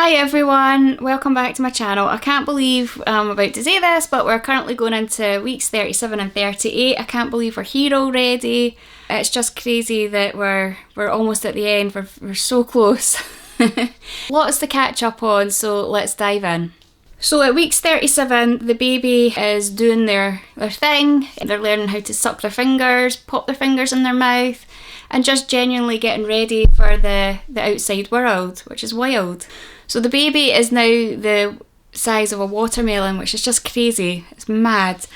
Hi everyone, welcome back to my channel. I can't believe I'm about to say this, but we're currently going into weeks 37 and 38. I can't believe we're here already. It's just crazy that we're almost at the end. We're so close. Lots to catch up on, so let's dive in. So at weeks 37, the baby is doing their thing. They're learning how to suck their fingers, pop their fingers in their mouth, and just genuinely getting ready for the outside world, which is wild. So the baby is now the size of a watermelon, which is just crazy. It's mad.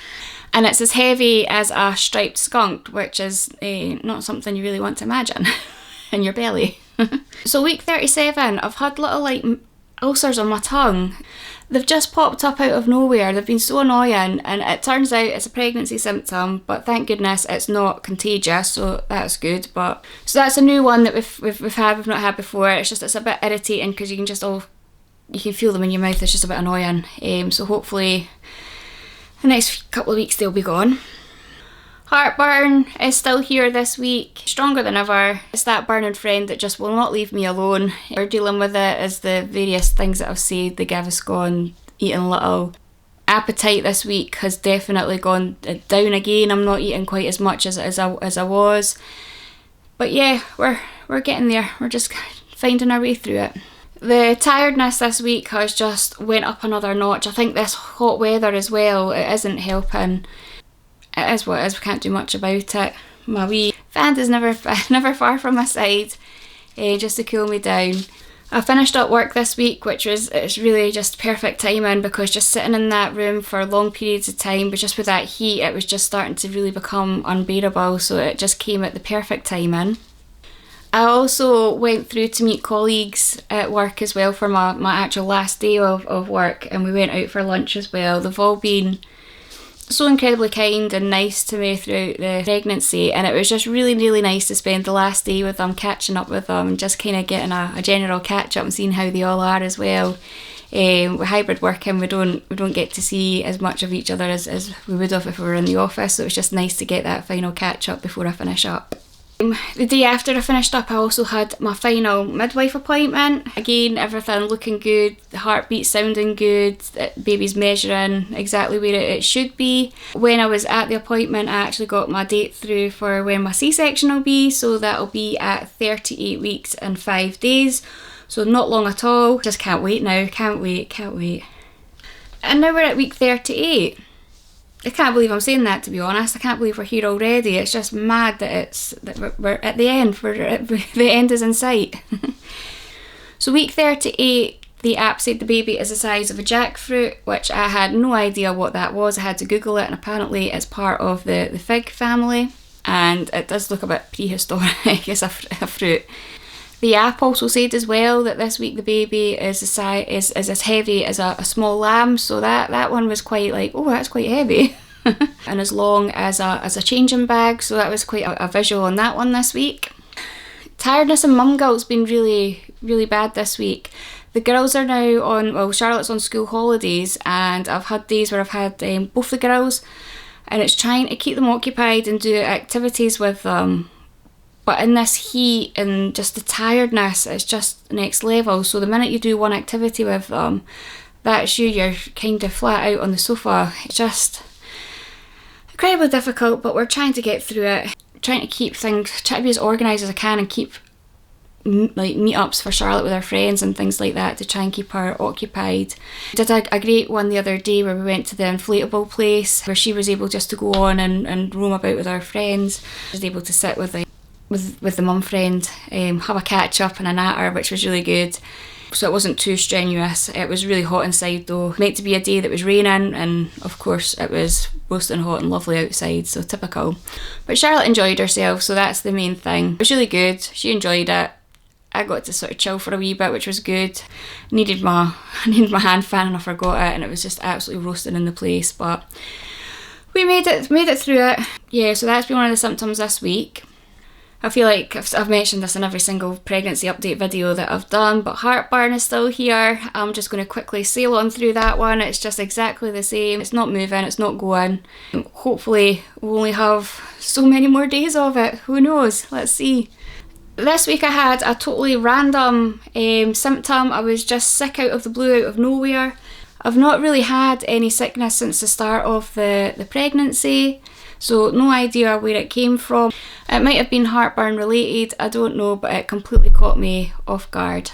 And it's as heavy as a striped skunk, which is not something you really want to imagine in your belly. So week 37, I've had little ulcers on my tongue. They've just popped up out of nowhere. They've been so annoying, and it turns out it's a pregnancy symptom, but thank goodness it's not contagious, so that's good. But so that's a new one that we've not had before. It's a bit irritating because you can feel them in your mouth. It's just a bit annoying. So hopefully the next couple of weeks they'll be gone. Heartburn is still here this week, stronger than ever. It's that burning friend that just will not leave me alone. We're dealing with it as the various things that I've said, the Gaviscon, eating little. Appetite this week has definitely gone down again. I'm not eating quite as much as I was. But yeah, we're getting there. We're just finding our way through it. The tiredness this week has just went up another notch. I think this hot weather as well, it isn't helping. It is what it is, we can't do much about it. My wee fan is never far from my side, just to cool me down. I finished up work this week, it's really just perfect timing, because just sitting in that room for long periods of time, but just with that heat, it was just starting to really become unbearable, so it just came at the perfect timing. I also went through to meet colleagues at work as well for my actual last day of work, and we went out for lunch as well. They've all been so incredibly kind and nice to me throughout the pregnancy, and it was just really, really nice to spend the last day with them, catching up with them, and just kind of getting a general catch up and seeing how they all are as well. With hybrid working, we don't get to see as much of each other as we would have if we were in the office, so it was just nice to get that final catch up before I finish up. The day after I finished up, I also had my final midwife appointment. Again, everything looking good, the heartbeat sounding good, the baby's measuring exactly where it should be. When I was at the appointment, I actually got my date through for when my C-section will be, so that'll be at 38 weeks and 5 days. So not long at all. Just can't wait now, can't wait. And now we're at week 38. I can't believe I'm saying that, to be honest. I can't believe we're here already. It's just mad that we're at the end. The end is in sight. So week 38, the app said the baby is the size of a jackfruit, which I had no idea what that was. I had to Google it, and apparently it's part of the fig family, and it does look a bit prehistoric as a fruit. The app also said as well that this week the baby is as heavy as a small lamb, so that one was quite like, oh, that's quite heavy. And as long as a changing bag, so that was quite a visual on that one this week. Tiredness and mum guilt's been really, really bad this week. The girls are now Charlotte's on school holidays, and I've had days where I've had both the girls, and it's trying to keep them occupied and do activities with them. But in this heat and just the tiredness, it's just next level. So the minute you do one activity with them, that's you're kind of flat out on the sofa. It's just incredibly difficult, but we're trying to get through it. Trying to be as organised as I can and keep meetups for Charlotte with her friends and things like that to try and keep her occupied. We did a great one the other day where we went to the inflatable place, where she was able just to go on and roam about with her friends. She was able to sit with the mum friend, have a catch up and a natter, which was really good. So it wasn't too strenuous. It was really hot inside though. Meant to be a day that was raining, and of course it was roasting hot and lovely outside, so typical. But Charlotte enjoyed herself, so that's the main thing. It was really good. She enjoyed it. I got to sort of chill for a wee bit, which was good. I needed my hand fan and I forgot it, and it was just absolutely roasting in the place, but we made it through it. Yeah, so that's been one of the symptoms this week. I feel like I've mentioned this in every single pregnancy update video that I've done, but heartburn is still here. I'm just going to quickly sail on through that one. It's just exactly the same. It's not moving, it's not going. Hopefully we'll only have so many more days of it. Who knows? Let's see. This week I had a totally random symptom. I was just sick out of the blue, out of nowhere. I've not really had any sickness since the start of the pregnancy, so no idea where it came from. It might have been heartburn related, I don't know, but it completely caught me off guard.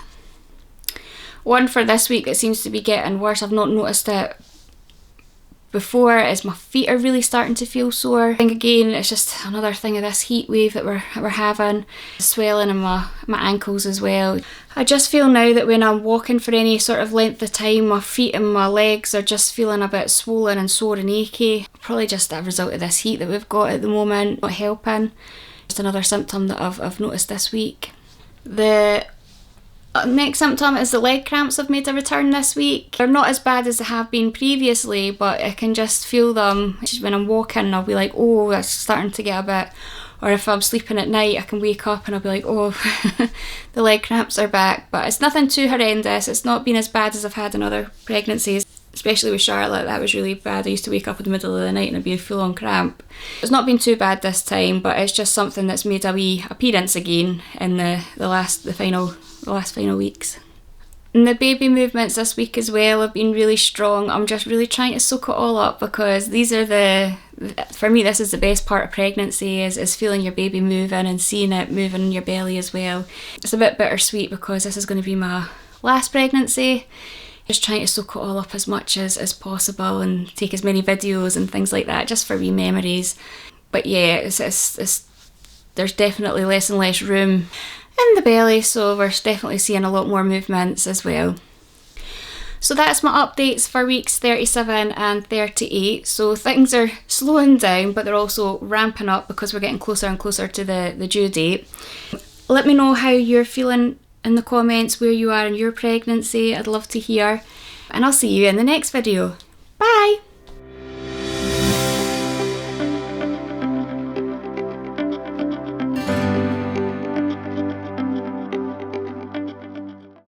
One for this week that seems to be getting worse, I've not noticed it before, is my feet are really starting to feel sore. I think again it's just another thing of this heat wave that we're having. Swelling in my ankles as well. I just feel now that when I'm walking for any sort of length of time, my feet and my legs are just feeling a bit swollen and sore and achy. Probably just a result of this heat that we've got at the moment, not helping. Just another symptom that I've noticed this week. The next symptom is the leg cramps have made a return this week. They're not as bad as they have been previously, but I can just feel them when I'm walking. I'll be like, oh, that's starting to get a bit, or if I'm sleeping at night I can wake up and I'll be like, oh, the leg cramps are back. But it's nothing too horrendous. It's not been as bad as I've had in other pregnancies, especially with Charlotte. That was really bad. I used to wake up in the middle of the night and it'd be a full-on cramp. It's not been too bad this time, but it's just something that's made a wee appearance again in the last final weeks. And the baby movements this week as well have been really strong. I'm just really trying to soak it all up, because these are for me this is the best part of pregnancy, is feeling your baby moving and seeing it moving in your belly as well. It's a bit bittersweet because this is going to be my last pregnancy. Just trying to soak it all up as much as possible and take as many videos and things like that just for wee memories. But yeah, there's definitely less and less room in the belly, so we're definitely seeing a lot more movements as well. So that's my updates for weeks 37 and 38. So things are slowing down, but they're also ramping up because we're getting closer and closer to the due date. Let me know how you're feeling in the comments, where you are in your pregnancy. I'd love to hear, and I'll see you in the next video.